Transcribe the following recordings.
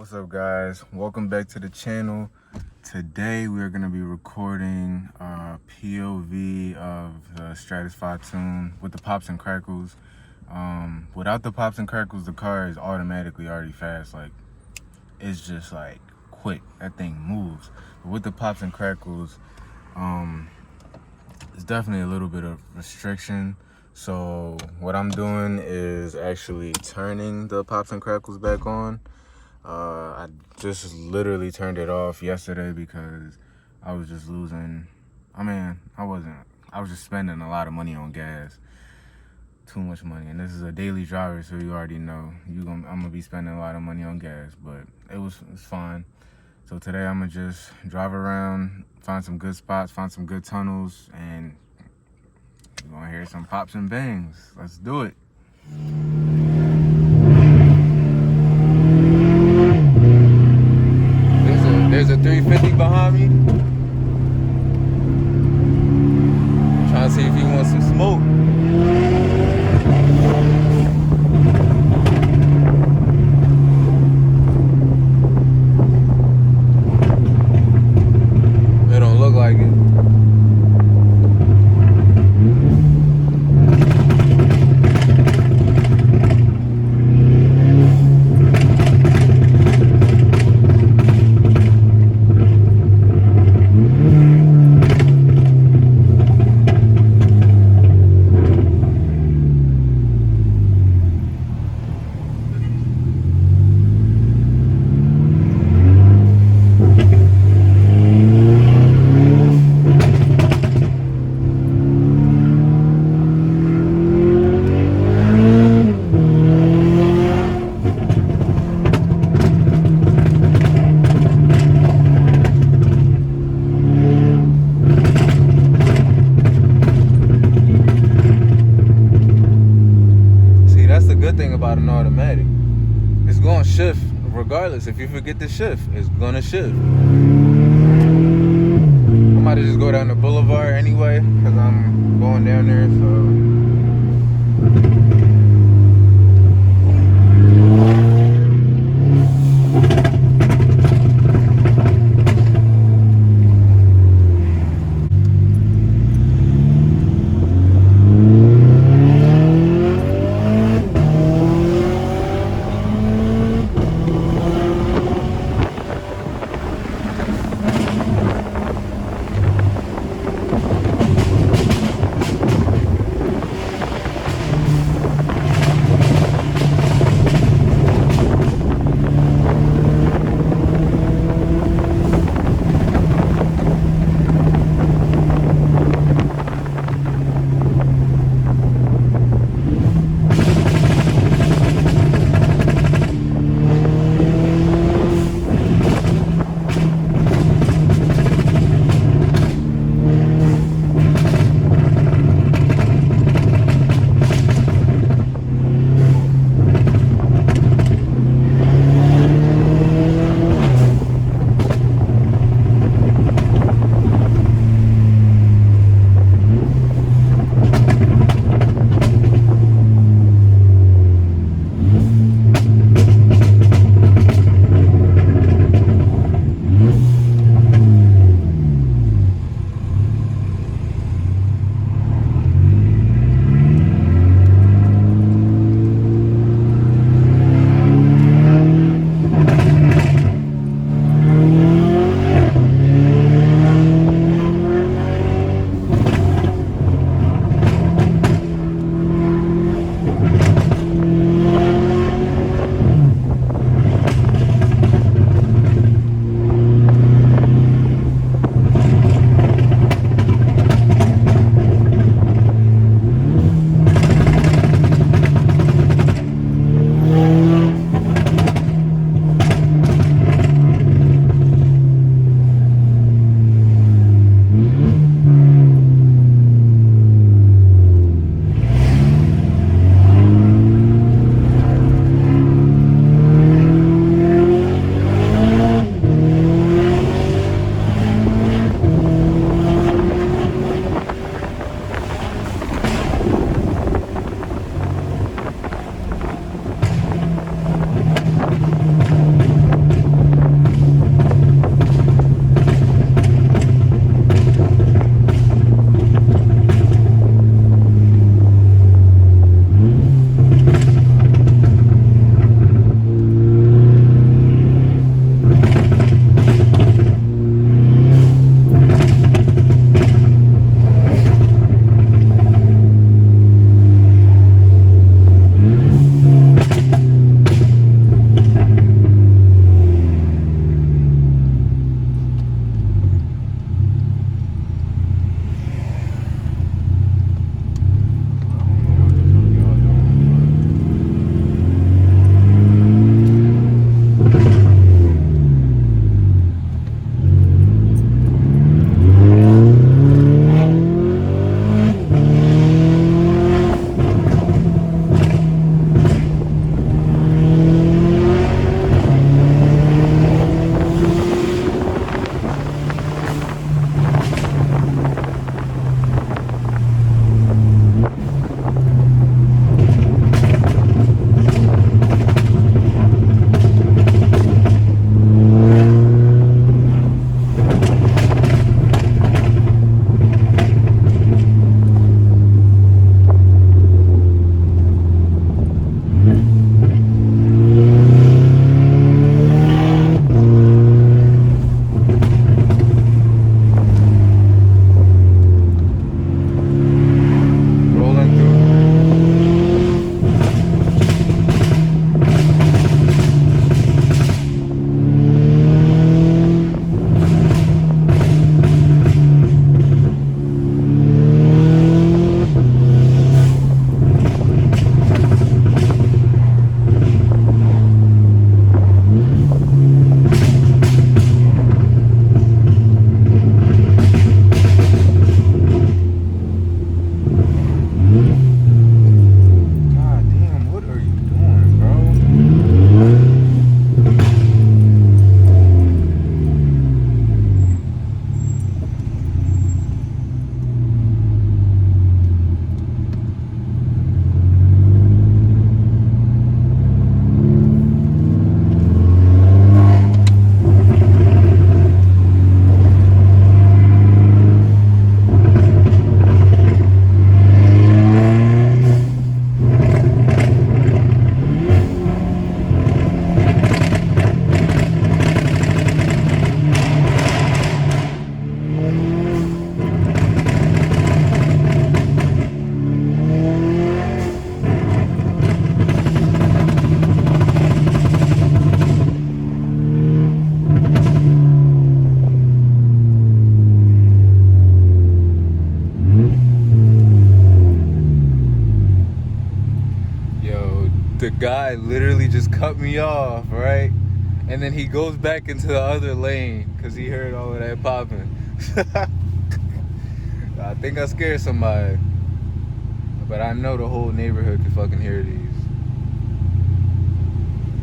What's up, guys? Welcome back to the channel. Today we are going to be recording a POV of the Stratified tune with the pops and crackles. Without the pops and crackles, the car is automatically already fast. Like, it's just like quick. That thing moves. But with the pops and crackles, it's definitely a little bit of restriction. So what I'm doing is actually turning the pops and crackles back on. I just literally turned it off yesterday because I was just losing. I was just spending a lot of money on gas. Too much money. And this is a daily driver, so you already know I'm gonna be spending a lot of money on gas, but it's fine. So today I'm gonna just drive around, find some good spots, find some good tunnels, and you're gonna hear some pops and bangs. Let's do it. There's a 350 behind me. Trying to see if he wants some smoke. It don't look like it. Thing about an automatic, it's gonna shift regardless. If you forget to shift, it's gonna shift. I might just go down the boulevard anyway because I'm going down there, so the guy literally just cut me off, right? And then he goes back into the other lane because he heard all of that popping. I think I scared somebody. But I know the whole neighborhood can fucking hear these.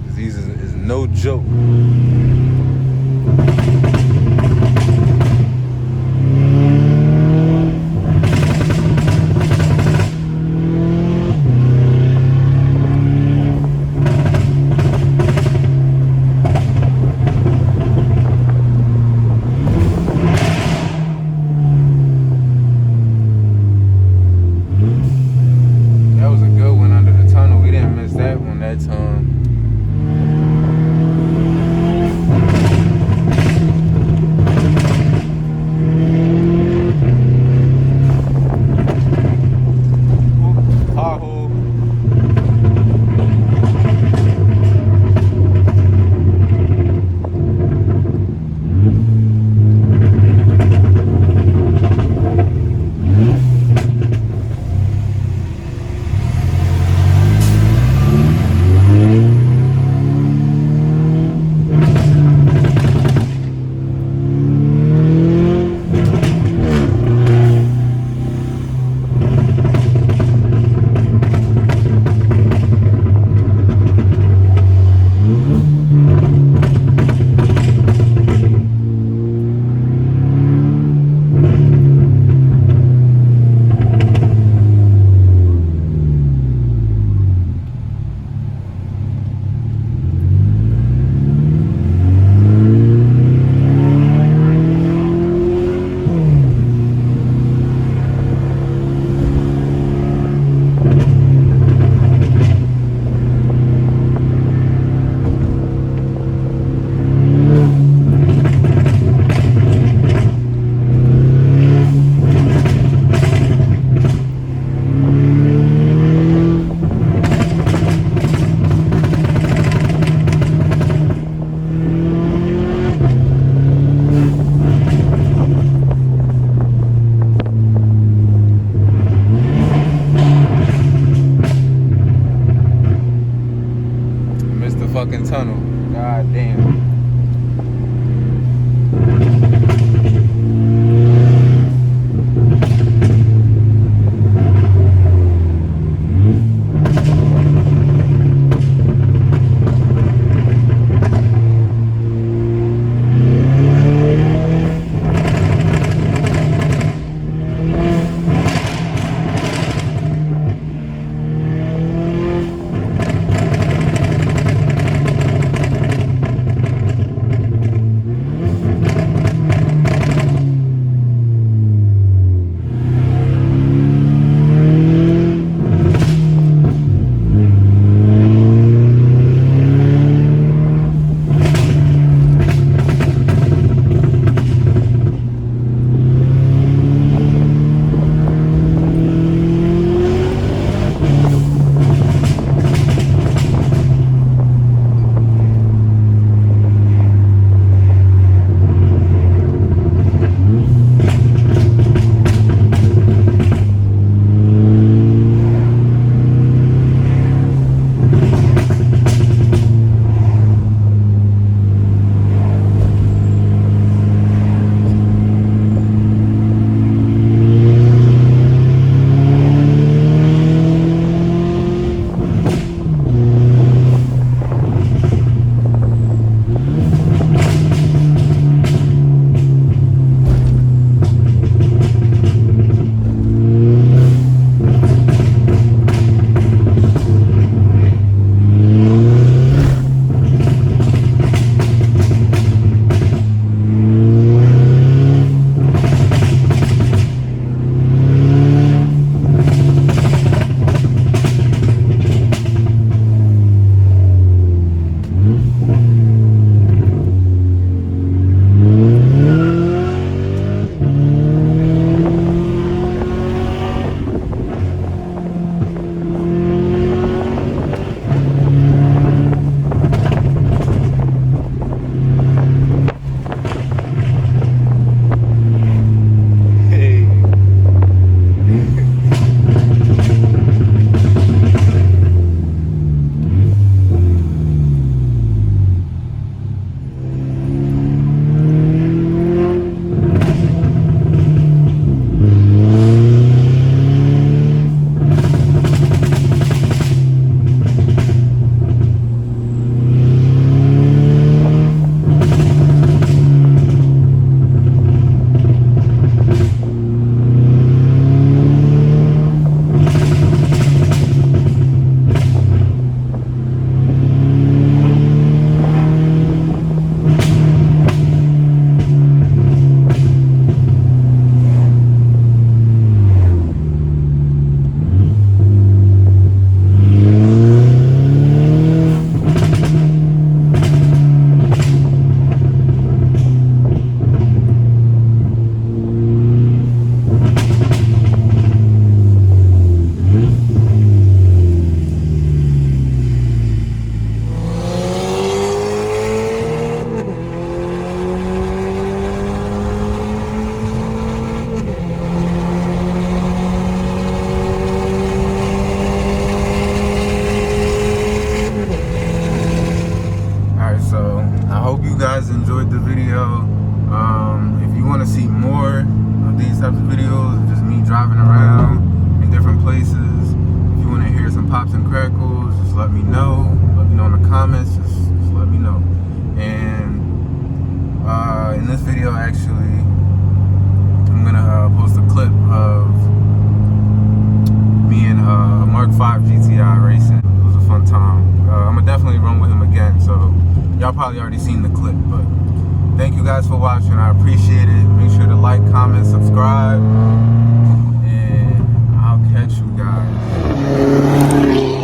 'Cause these is no joke. That was a good one under the tunnel. We didn't miss that one that time. Pothole. y'all probably already seen the clip, but thank you guys for watching. I appreciate it. Make sure to like, comment, subscribe, and I'll catch you guys.